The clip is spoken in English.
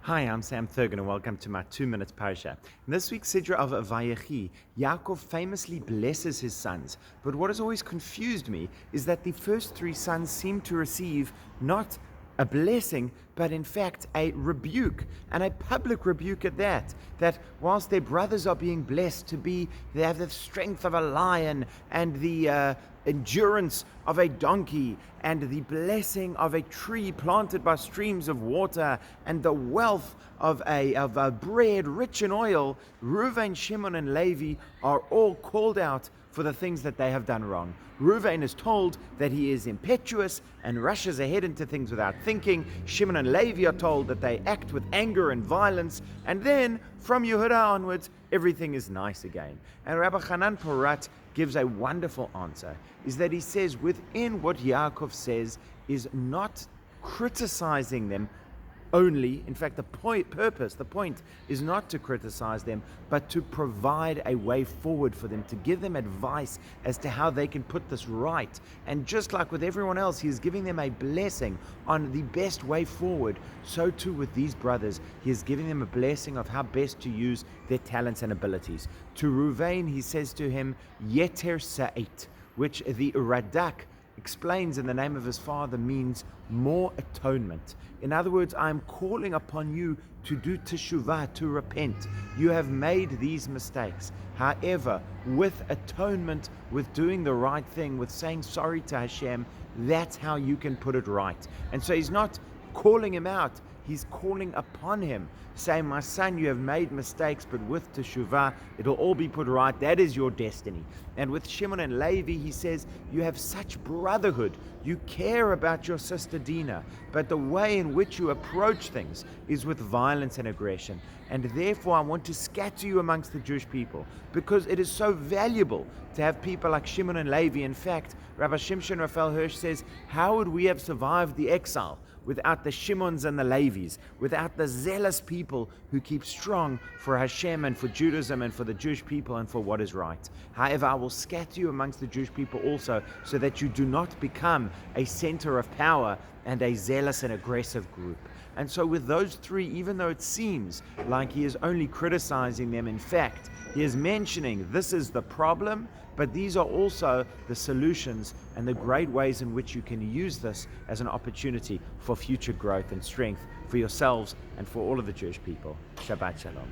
Hi, I'm Sam Thurgan and welcome to my 2 Minutes Parsha. In this week's Sidra of Vayechi, Yaakov famously blesses his sons, but what has always confused me is that the first three sons seem to receive not a blessing, but in fact a rebuke, and a public rebuke at that. That whilst their brothers are being blessed they have the strength of a lion and the endurance of a donkey and the blessing of a tree planted by streams of water and the wealth of a bread rich in oil, Reuven, Shimon, and Levi are all called out for the things that they have done wrong. Reuven is told that he is impetuous and rushes ahead into things without thinking. Shimon and Levi are told that they act with anger and violence. And then, from Yehuda onwards, everything is nice again. And Rabbi Hanan Porat gives a wonderful answer, is that he says within what Yaakov says is not criticizing them only. In fact, the point is not to criticize them, but to provide a way forward for them, to give them advice as to how they can put this right. And just like with everyone else, he is giving them a blessing on the best way forward. So too with these brothers, he is giving them a blessing of how best to use their talents and abilities. To Reuven, he says to him, Yeter Sa'it, which the Radak explains in the name of his father means more atonement. In other words, I am calling upon you to do teshuvah, to repent. You have made these mistakes. However, with atonement, with doing the right thing, with saying sorry to Hashem, that's how you can put it right. And so he's not calling him out, he's calling upon him, saying, my son, you have made mistakes, but with teshuvah, it'll all be put right. That is your destiny. And with Shimon and Levi, he says, you have such brotherhood. You care about your sister Dinah, but the way in which you approach things is with violence and aggression. And therefore, I want to scatter you amongst the Jewish people, because it is so valuable to have people like Shimon and Levi. In fact, Rabbi Shimshon Raphael Hirsch says, how would we have survived the exile without the Shimons and the Levis, without the zealous people who keep strong for Hashem and for Judaism and for the Jewish people and for what is right? However, I will scatter you amongst the Jewish people also, so that you do not become a center of power and a zealous and aggressive group. And so with those three, even though it seems like he is only criticizing them, in fact, he is mentioning this is the problem, but these are also the solutions and the great ways in which you can use this as an opportunity for future growth and strength for yourselves and for all of the Jewish people. Shabbat Shalom.